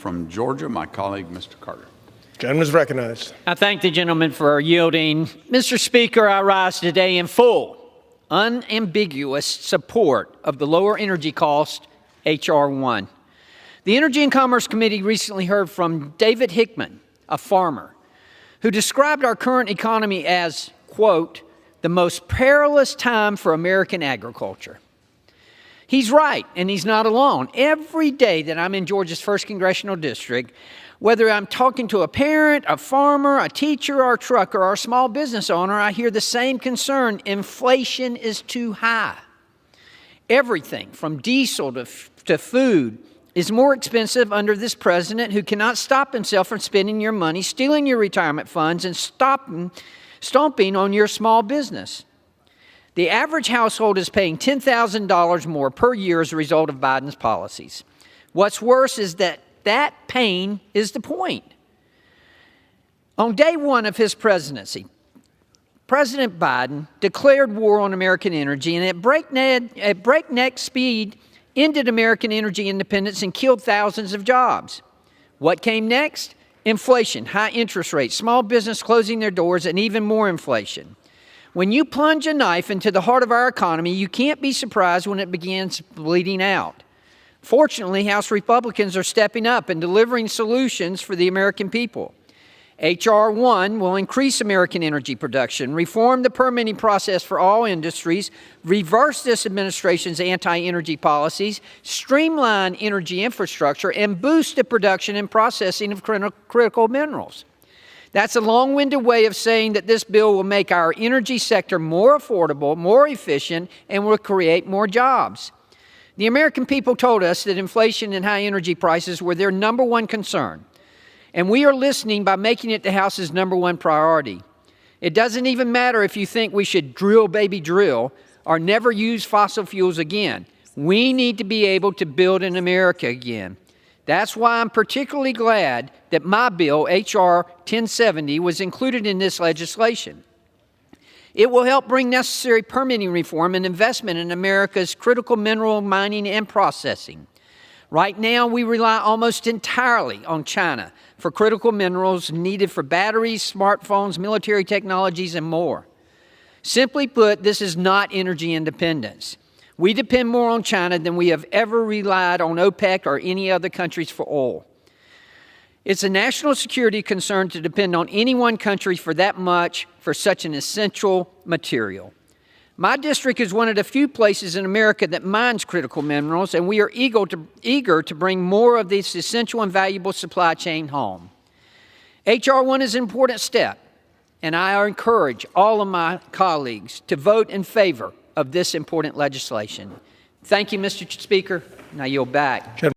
from Georgia, my colleague, Mr. Carter. Gentleman is recognized. I thank the gentleman for yielding. Mr. Speaker, I rise today in full, unambiguous support of the lower energy cost, H.R. 1. The Energy and Commerce Committee recently heard from David Hickman, a farmer, who described our current economy as, quote, the most perilous time for American agriculture. He's right, and he's not alone. Every day that I'm in Georgia's 1st Congressional District, whether I'm talking to a parent, a farmer, a teacher, or a trucker, or a small business owner, I hear the same concern. Inflation is too high. Everything from diesel to food is more expensive under this president who cannot stop himself from spending your money, stealing your retirement funds, and stomping on your small business. The average household is paying $10,000 more per year as a result of Biden's policies. What's worse is that pain is the point. On day one of his presidency, President Biden declared war on American energy and at breakneck speed ended American energy independence and killed thousands of jobs. What came next? Inflation, high interest rates, small business closing their doors, and even more inflation. When you plunge a knife into the heart of our economy, you can't be surprised when it begins bleeding out. Fortunately, House Republicans are stepping up and delivering solutions for the American people. H.R. 1 will increase American energy production, reform the permitting process for all industries, reverse this administration's anti-energy policies, streamline energy infrastructure, and boost the production and processing of critical minerals. That's a long-winded way of saying that this bill will make our energy sector more affordable, more efficient, and will create more jobs. The American people told us that inflation and high energy prices were their number one concern, and we are listening by making it the House's number one priority. It doesn't even matter if you think we should drill, baby, drill, or never use fossil fuels again. We need to be able to build in America again. That's why I'm particularly glad that my bill, H.R. 1070, was included in this legislation. It will help bring necessary permitting reform and investment in America's critical mineral mining and processing. Right now, we rely almost entirely on China for critical minerals needed for batteries, smartphones, military technologies, and more. Simply put, this is not energy independence. We depend more on China than we have ever relied on OPEC or any other countries for oil. It's a national security concern to depend on any one country for that much for such an essential material. My district is one of the few places in America that mines critical minerals, and we are eager to bring more of this essential and valuable supply chain home. H.R. 1 is an important step, and I encourage all of my colleagues to vote in favor of this important legislation. Thank you, Mr. Speaker, and I yield back.